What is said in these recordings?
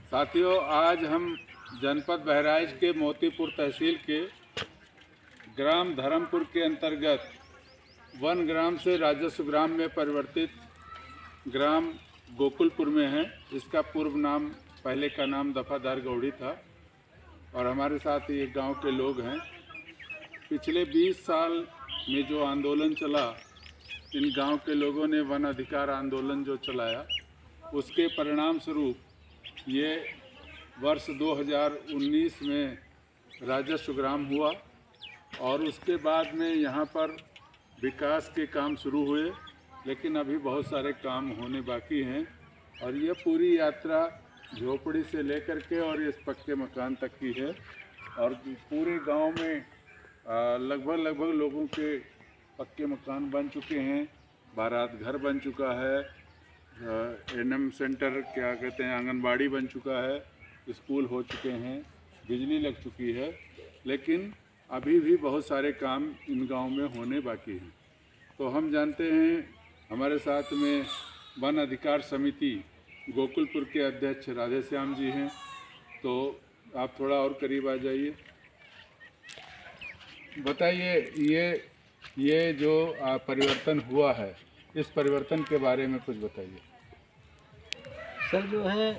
साथियों, आज हम जनपद बहराइच के मोतीपुर तहसील के ग्राम धर्मपुर के अंतर्गत वन ग्राम से राजस्व ग्राम में परिवर्तित ग्राम गोकुलपुर में हैं। इसका पूर्व नाम, पहले का नाम दफादार गौड़ी था और हमारे साथ ये गांव के लोग हैं। पिछले 20 साल में जो आंदोलन चला, इन गांव के लोगों ने वन अधिकार आंदोलन जो चलाया, उसके परिणाम स्वरूप ये वर्ष 2019 में राजस्व ग्राम हुआ और उसके बाद में यहाँ पर विकास के काम शुरू हुए, लेकिन अभी बहुत सारे काम होने बाकी हैं। और ये पूरी यात्रा झोपड़ी से लेकर के और इस पक्के मकान तक की है और पूरे गांव में लगभग लोगों के पक्के मकान बन चुके हैं, बारात घर बन चुका है, एनएम सेंटर क्या कहते हैं, आंगनबाड़ी बन चुका है, स्कूल हो चुके हैं, बिजली लग चुकी है, लेकिन अभी भी बहुत सारे काम इन गांव में होने बाकी हैं। तो हम जानते हैं, हमारे साथ में वन अधिकार समिति गोकुलपुर के अध्यक्ष राधेश्याम जी हैं। तो आप थोड़ा और करीब आ जाइए, बताइए ये जो परिवर्तन हुआ है, इस परिवर्तन के बारे में कुछ बताइए। सर, जो है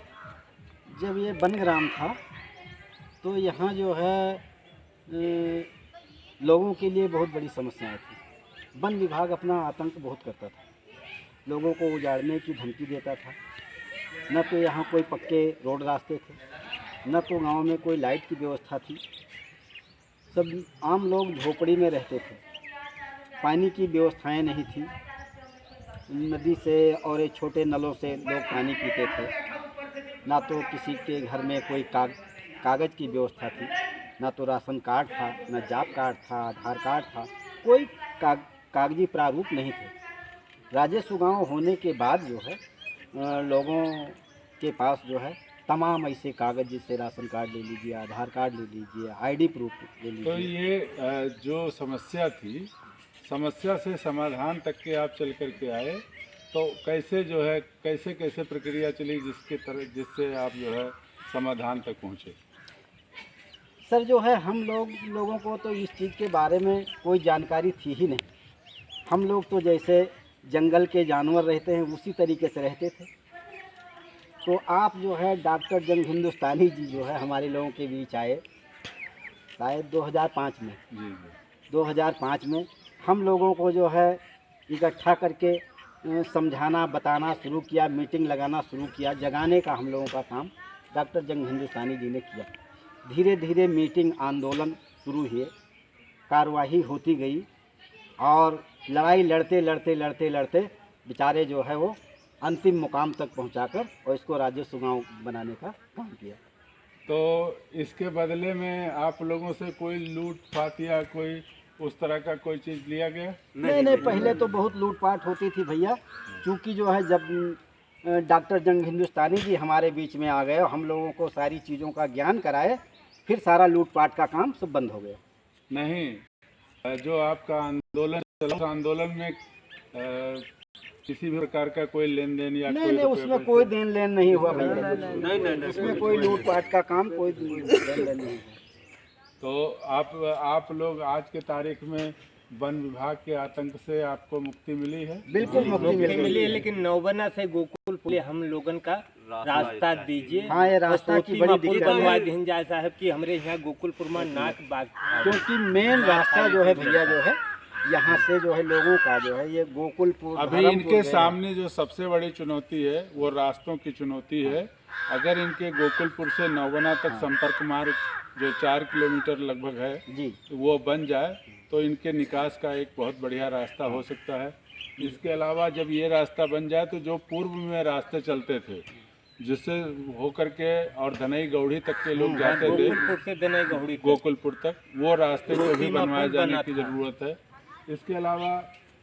जब ये वन ग्राम था तो यहाँ जो है लोगों के लिए बहुत बड़ी समस्याएं थी। वन विभाग अपना आतंक बहुत करता था, लोगों को उजाड़ने की धमकी देता था। न तो यहाँ कोई पक्के रोड रास्ते थे, न तो गांव में कोई लाइट की व्यवस्था थी। सब आम लोग झोपड़ी में रहते थे, पानी की व्यवस्थाएं नहीं थी। नदी से और एक छोटे नलों से लोग पानी पीते थे। ना तो किसी के घर में कोई कागज़ की व्यवस्था थी, ना तो राशन कार्ड था, ना जॉब कार्ड था, आधार कार्ड था, कोई कागजी प्रारूप नहीं थे। राजस्व गांव होने के बाद जो है लोगों के पास जो है तमाम ऐसे कागज़, जिससे राशन कार्ड ले लीजिए, आधार कार्ड ले लीजिए, आईडी प्रूफ ले लीजिए। तो ये जो समस्या थी, समस्या से समाधान तक के आप चल कर के आए, तो कैसे जो है कैसे प्रक्रिया चली जिससे आप जो है समाधान तक पहुँचे? सर, जो है हम लोगों को तो इस चीज़ के बारे में कोई जानकारी थी ही नहीं। हम लोग तो जैसे जंगल के जानवर रहते हैं उसी तरीके से रहते थे। तो आप जो है डॉक्टर जंग हिंदुस्तानी जी जो है हमारे लोगों के बीच आए, शायद 2005 में। जी 2005 में हम लोगों को जो है इकट्ठा करके समझाना, बताना शुरू किया, मीटिंग लगाना शुरू किया। जगाने का हम लोगों का काम डॉक्टर जंग हिंदुस्तानी जी ने किया। धीरे धीरे मीटिंग, आंदोलन शुरू हुए, कार्रवाई होती गई और लड़ाई लड़ते बेचारे जो है वो अंतिम मुकाम तक पहुंचाकर और इसको राजस्व गांव बनाने का काम किया। तो इसके बदले में आप लोगों से कोई लूटपाट या कोई उस तरह का कोई चीज़ लिया गया? नहीं, पहले तो बहुत लूटपाट होती थी भैया। क्योंकि जो है जब डॉक्टर जंग हिंदुस्तानी जी हमारे बीच में आ गए और हम लोगों को सारी चीज़ों का ज्ञान कराए, फिर सारा लूटपाट का काम सब बंद हो गया। नहीं, जो आपका आंदोलन चला, उस आंदोलन में किसी भी प्रकार का कोई लेन देन या नहीं, उसमें कोई देन लेन नहीं हुआ भैया। नहीं, उसमें कोई लूटपाट का काम, कोई देन लेन नहीं हुआ। तो आप लोग आज के तारीख में वन विभाग के आतंक से आपको मुक्ति मिली है? बिल्कुल मुक्ति मिली है, लेकिन नौबना से गोकुलपुर हम लोगन का रास्ता दीजिए। हाँ, ये रास्ता की बड़ी दिक्कत है जाए साहब कि हमारे यहाँ गोकुलपुर में नाक बाग, क्योंकि मेन रास्ता जो है भैया जो है यहाँ से जो है लोगों का जो है ये गोकुलपुर। अभी इनके सामने जो सबसे बड़ी चुनौती है वो रास्तों की चुनौती है। अगर इनके गोकुलपुर से नौबना तक संपर्क मार्ग जो 4 किलोमीटर लगभग है जी, वो बन जाए तो इनके निकास का एक बहुत बढ़िया रास्ता हो सकता है। इसके अलावा जब ये रास्ता बन जाए तो जो पूर्व में रास्ते चलते थे, जिससे होकर के और धनई गौड़ी तक के लोग जाते थे, गोकुलपुर से धनई गौड़ी गोकुलपुर तक, वो रास्ते को भी बनवाए जाने की ज़रूरत है। इसके अलावा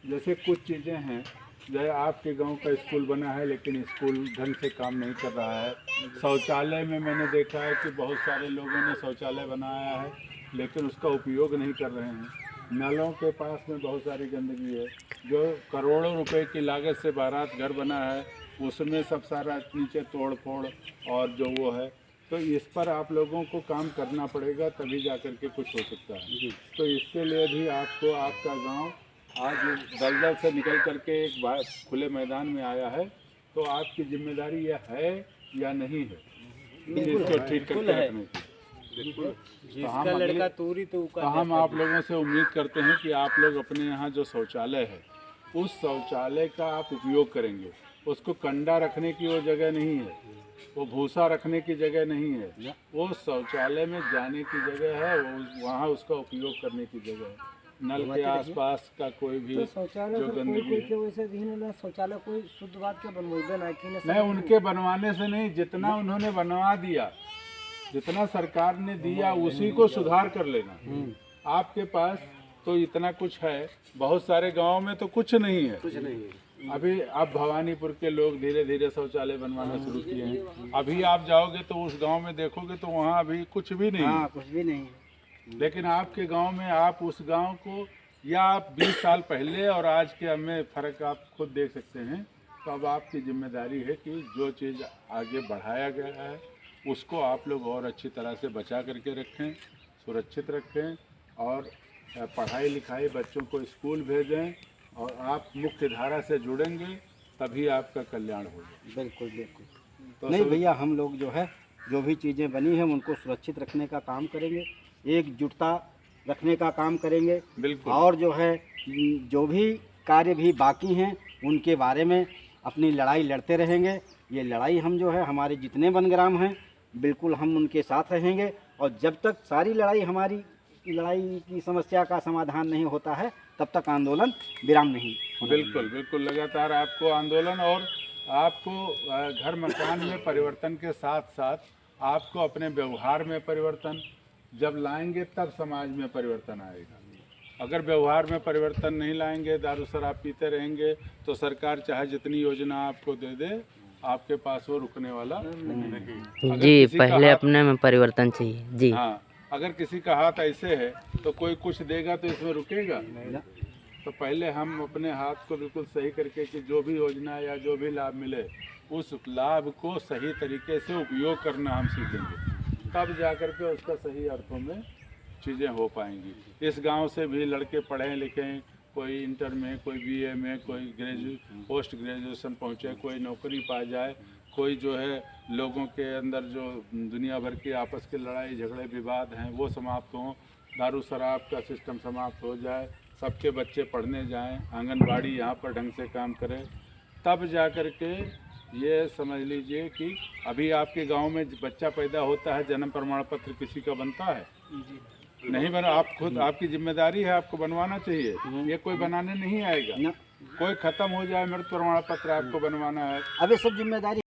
जैसे कुछ चीज़ें हैं, जैसे आपके गांव का स्कूल बना है लेकिन स्कूल ढंग से काम नहीं कर रहा है। शौचालय में मैंने देखा है कि बहुत सारे लोगों ने शौचालय बनाया है लेकिन उसका उपयोग नहीं कर रहे हैं। नलों के पास में बहुत सारी गंदगी है। जो करोड़ों रुपए की लागत से बारात घर बना है उसमें सब सारा नीचे तोड़ फोड़ और जो वो है, तो इस पर आप लोगों को काम करना पड़ेगा, तभी जा कर के कुछ हो सकता है। जी। तो इसके लिए भी आपको आपका गांव आज दलदल से निकल करके एक खुले मैदान में आया है, तो आपकी जिम्मेदारी यह है या नहीं है इसको ठीक करके रखने की। बिल्कुल। जिसका लड़का तूरी तो तो हम आप लोगों से उम्मीद करते हैं कि आप लोग अपने यहाँ जो शौचालय है उस शौचालय का आप उपयोग करेंगे। उसको कंडा रखने की वो जगह नहीं है, वो भूसा रखने की जगह नहीं है, वो शौचालय में जाने की जगह है, वो वहाँ उसका उपयोग करने की जगह है। नल के आसपास का कोई भी शौचालय जो गंदगी है, वैसे दिन शौचालय कोई शुद्ध बात के बनवेबे ना कि नहीं उनके बनवाने से नहीं, जितना उन्होंने बनवा दिया, जितना सरकार ने दिया उसी को सुधार कर लेना। आपके पास तो इतना कुछ है, बहुत सारे गांवों में तो कुछ नहीं है। अभी अब भवानीपुर के लोग धीरे धीरे शौचालय बनवाना शुरू किए हैं। अभी आप जाओगे तो उस गांव में देखोगे तो वहाँ अभी कुछ भी नहीं है। कुछ भी नहीं है। लेकिन आपके गांव में आप उस गांव को, या आप 20 साल पहले और आज के में फ़र्क आप खुद देख सकते हैं। तो अब आपकी जिम्मेदारी है कि जो चीज़ आगे बढ़ाया गया है उसको आप लोग और अच्छी तरह से बचा करके रखें, सुरक्षित रखें, और पढ़ाई लिखाई बच्चों को स्कूल भेजें, और आप मुख्य धारा से जुड़ेंगे तभी आपका कल्याण होगा। बिल्कुल बिल्कुल। तो नहीं भैया, हम लोग जो है जो भी चीज़ें बनी हैं उनको सुरक्षित रखने का काम करेंगे, एकजुटता रखने का काम करेंगे। बिल्कुल। और जो है जो भी कार्य भी बाकी हैं उनके बारे में अपनी लड़ाई लड़ते रहेंगे। ये लड़ाई हम जो है हमारे जितने वनग्राम हैं बिल्कुल हम उनके साथ रहेंगे, और जब तक सारी लड़ाई की समस्या का समाधान नहीं होता है तब तक आंदोलन विराम नहीं होना। बिल्कुल बिल्कुल, लगातार आपको आंदोलन और आपको घर मकान में परिवर्तन के साथ साथ आपको अपने व्यवहार में परिवर्तन जब लाएंगे तब समाज में परिवर्तन आएगा। अगर व्यवहार में परिवर्तन नहीं लाएंगे, दारू शराब पीते रहेंगे, तो सरकार चाहे जितनी योजना आपको दे दे, आपके पास वो रुकने वाला नहीं। जी, पहले अपने में परिवर्तन चाहिए जी। हाँ, अगर किसी का हाथ ऐसे है तो कोई कुछ देगा तो इसमें रुकेगा। तो पहले हम अपने हाथ को बिल्कुल सही करके कि जो भी योजना या जो भी लाभ मिले उस लाभ को सही तरीके से उपयोग करना हम सीखेंगे, तब जा कर के उसका सही अर्थों में चीज़ें हो पाएंगी। इस गांव से भी लड़के पढ़ें लिखें, कोई इंटर में, कोई बीए में, कोई पोस्ट ग्रेजुएशन पहुँचे, कोई नौकरी पा जाए, कोई जो है लोगों के अंदर जो दुनिया भर की आपस के लड़ाई झगड़े विवाद हैं वो समाप्त हों, दारू शराब का सिस्टम समाप्त हो जाए, सबके बच्चे पढ़ने जाएं, आंगनबाड़ी यहाँ पर ढंग से काम करे, तब जा कर के ये समझ लीजिए कि अभी आपके गांव में बच्चा पैदा होता है, जन्म प्रमाण पत्र किसी का बनता है? नहीं बना। आप खुद, आपकी जिम्मेदारी है, आपको बनवाना चाहिए। ये कोई बनाने नहीं आएगा। कोई ख़त्म हो जाए मृत्यु प्रमाण पत्र आपको बनवाना है। अब ये सब जिम्मेदारी